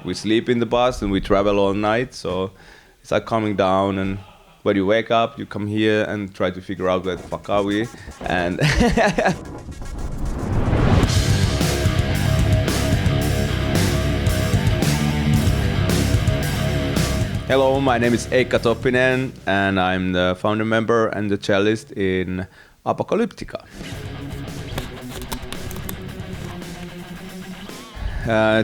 we sleep in the bus and we travel all night. So it's like coming down, and when you wake up, you come here and try to figure out where the fuck are we. And hello, my name is Eicca Toppinen, and I'm the founder member and the cellist in APOCALYPTICA.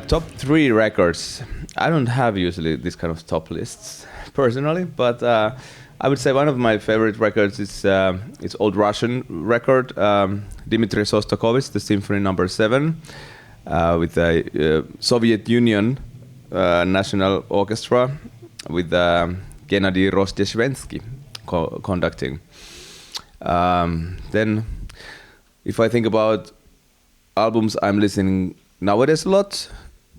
Top 3 records. I don't have usually this kind of top lists personally, but I would say one of my favorite records is it's old Russian record, Dmitri Shostakovich's The Symphony No. 7, with the Soviet Union National Orchestra, with Gennady Rozdeshvensky conducting. Then, if I think about albums I'm listening nowadays a lot,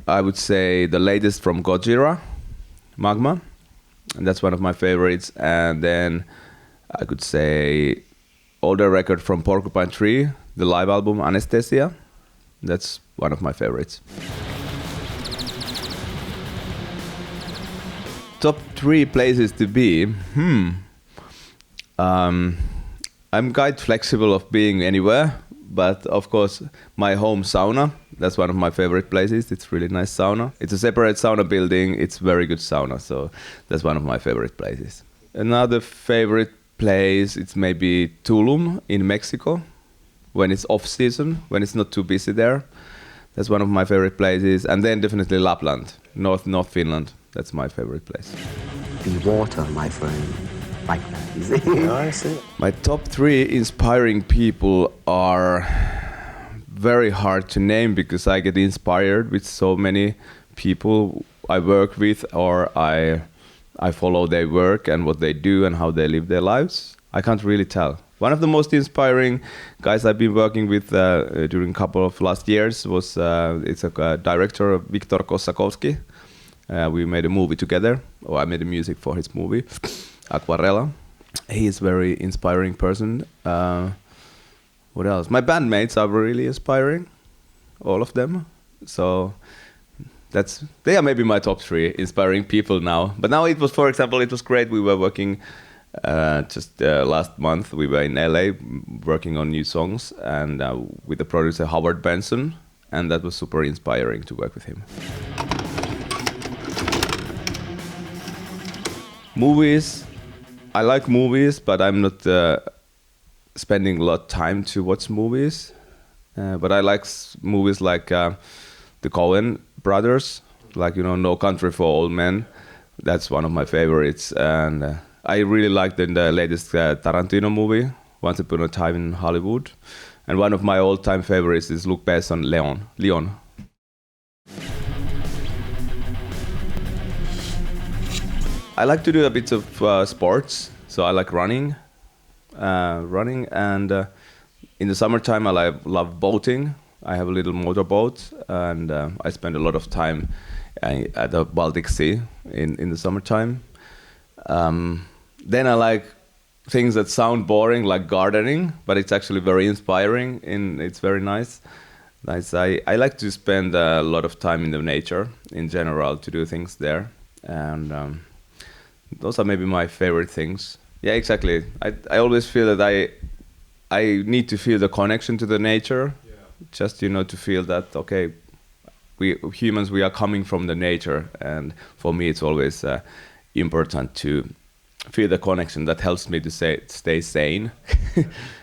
I would say the latest from Gojira, Magma, and that's one of my favorites. And then I could say older record from Porcupine Tree, the live album Anesthesia. That's one of my favorites. Top 3 places to be. I'm quite flexible of being anywhere, but of course my home sauna, that's one of my favorite places. It's really nice sauna. It's a separate sauna building. It's very good sauna, so that's one of my favorite places. Another favorite place, it's maybe Tulum in Mexico, when it's off season, when it's not too busy there. That's one of my favorite places. And then definitely Lapland, North Finland. That's my favorite place. The water, my friend. Like that, is it? No, I see. My top 3 inspiring people are very hard to name, because I get inspired with so many people I work with, or I follow their work and what they do and how they live their lives. I can't really tell. One of the most inspiring guys I've been working with during a couple of last years was it's a director, Viktor Kossakovsky. We made a movie together, or I made the music for his movie, Aquarella. He is a very inspiring person. What else? My bandmates are really inspiring, all of them. So they are maybe my top 3 inspiring people now. But now it was, for example, it was great. We were working just last month. We were in LA working on new songs, and with the producer Howard Benson, and that was super inspiring to work with him. Movies. I like movies, but I'm not spending a lot of time to watch movies. But I like movies like the Coen brothers, like, No Country for Old Men. That's one of my favorites. And I really liked the latest Tarantino movie, Once Upon a Time in Hollywood. And one of my all-time favorites is Luc Besson, Leon. I like to do a bit of sports, so I like running, and in the summertime I love boating. I have a little motorboat, and I spend a lot of time at the Baltic Sea in the summertime. Then I like things that sound boring, like gardening, but it's actually very inspiring, and it's very nice. I like to spend a lot of time in the nature in general, to do things there, and those are maybe my favorite things. Yeah, exactly. I always feel that I need to feel the connection to the nature. Yeah. Just, to feel that, okay, we humans, we are coming from the nature. And for me, it's always important to feel the connection. That helps me to stay sane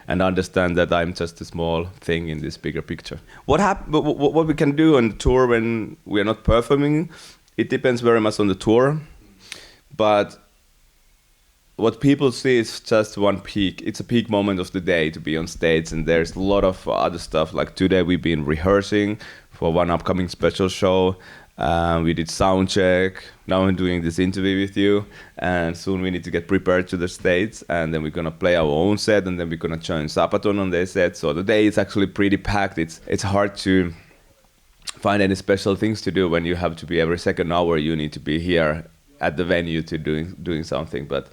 and understand that I'm just a small thing in this bigger picture. What we can do on tour when we are not performing, it depends very much on the tour. But what people see is just one peak. It's a peak moment of the day to be on stage, and there's a lot of other stuff. Like today we've been rehearsing for one upcoming special show. We did sound check. Now I'm doing this interview with you, and soon we need to get prepared to the stage, and then we're gonna play our own set, and then we're gonna join Sabaton on their set. So the day is actually pretty packed. It's hard to find any special things to do when you have to be every second hour. You need to be here at the venue to doing something. But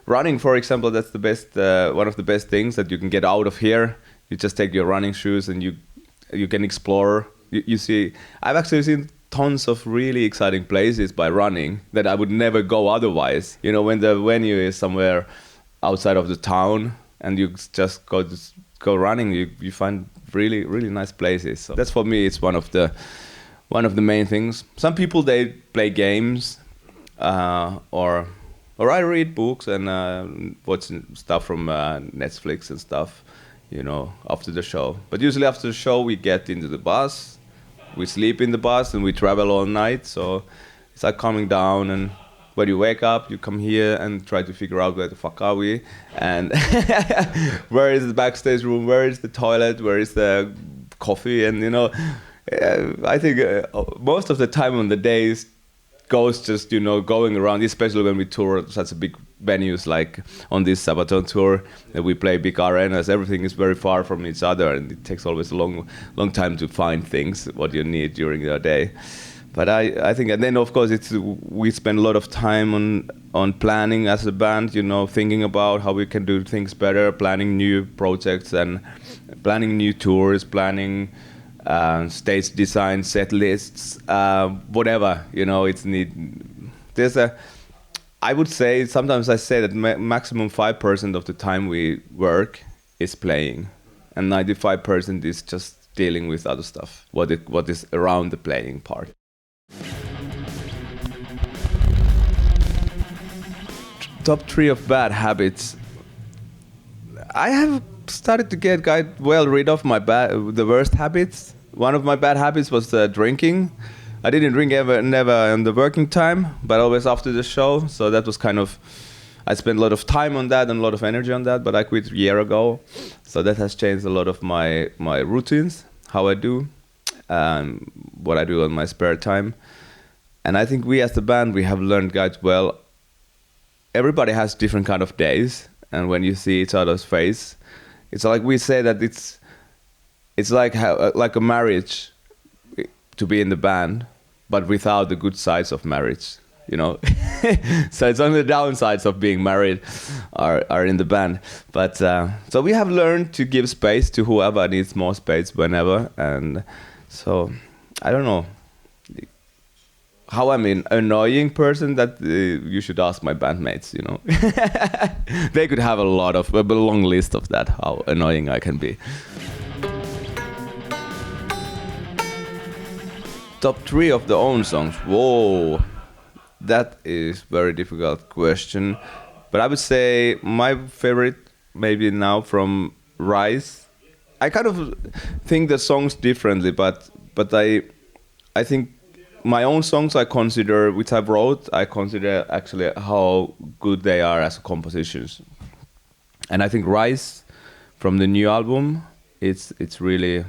running, for example, that's the best one of the best things, that you can get out of here. You just take your running shoes and you can explore. You see, I've actually seen tons of really exciting places by running that I would never go otherwise. You know, when the venue is somewhere outside of the town and you just go running, you find really, really nice places. So that's, for me, it's one of the main things. Some people, they play games, or I read books and watch stuff from Netflix and stuff, you know, after the show. But usually after the show, we get into the bus, we sleep in the bus, and we travel all night. So it's like coming down, and when you wake up, you come here and try to figure out where the fuck are we, and where is the backstage room, where is the toilet, where is the coffee, and you know, I think most of the time on the days goes just, you know, going around, especially when we tour such a big venues like on this Sabaton tour, we play big arenas, everything is very far from each other, and it takes always a long time to find things, what you need during the day. But I think, and then of course we spend a lot of time on planning as a band, you know, thinking about how we can do things better, planning new projects and planning new tours, planning stage design, set lists, whatever, you know, I would say, sometimes I say that maximum 5% of the time we work is playing, and 95% is just dealing with other stuff, what is around the playing part. Top 3 of bad habits. I have started to get quite well rid of the worst habits. One of my bad habits was drinking. I didn't drink never in the working time, but always after the show. So that was kind of, I spent a lot of time on that and a lot of energy on that, but I quit a year ago. So that has changed a lot of my routines, how I do, what I do on my spare time. And I think we as the band, we have learned quite well. Everybody has different kind of days, and when you see each other's face, it's like we say that it's like a marriage to be in the band, but without the good sides of marriage, you know. So it's only the downsides of being married are in the band. But so we have learned to give space to whoever needs more space whenever, and so I don't know how I'm an annoying person, that you should ask my bandmates, you know. They could have a long list of that, how annoying I can be. Top 3 of the own songs. Whoa, that is very difficult question. But I would say my favorite, maybe now, from Rise. I kind of think the songs differently, but I think my own songs which I wrote, I consider actually how good they are as compositions. And I think Rise from the new album, it's really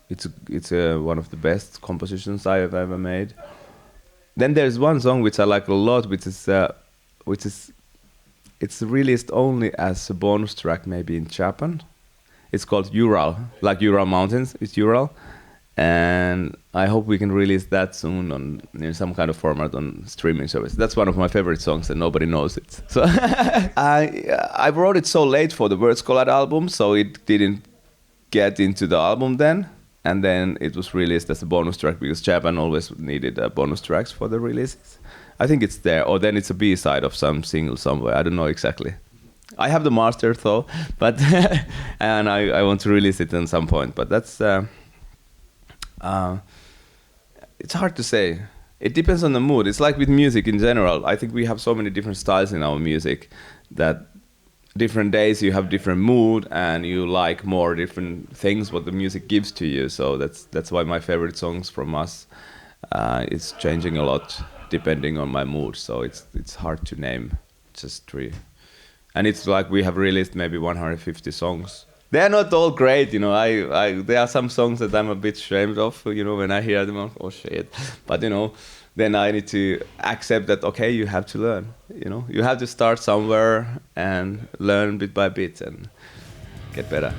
one of the best compositions I have ever made. Then there's one song which I like a lot, which is it's released only as a bonus track maybe in Japan. It's called Ural, like Ural Mountains. It's Ural. And I hope we can release that soon in some kind of format on streaming service. That's one of my favorite songs, and nobody knows it. So I wrote it so late for the Words Collide album, so it didn't get into the album then. And then it was released as a bonus track, because Japan always needed bonus tracks for the releases. I think it's there, or then it's a B-side of some single somewhere. I don't know exactly. I have the master though, but and I want to release it at some point. But that's. It's hard to say. It depends on the mood. It's like with music in general. I think we have so many different styles in our music that different days you have different mood and you like more different things what the music gives to you. So that's why my favorite songs from us is changing a lot depending on my mood. So it's hard to name just 3. And it's like we have released maybe 150 songs. They're not all great, you know. There are some songs that I'm a bit ashamed of, you know, when I hear them. I'm, oh shit! But you know, then I need to accept that. Okay, you have to learn. You know, you have to start somewhere and learn bit by bit and get better.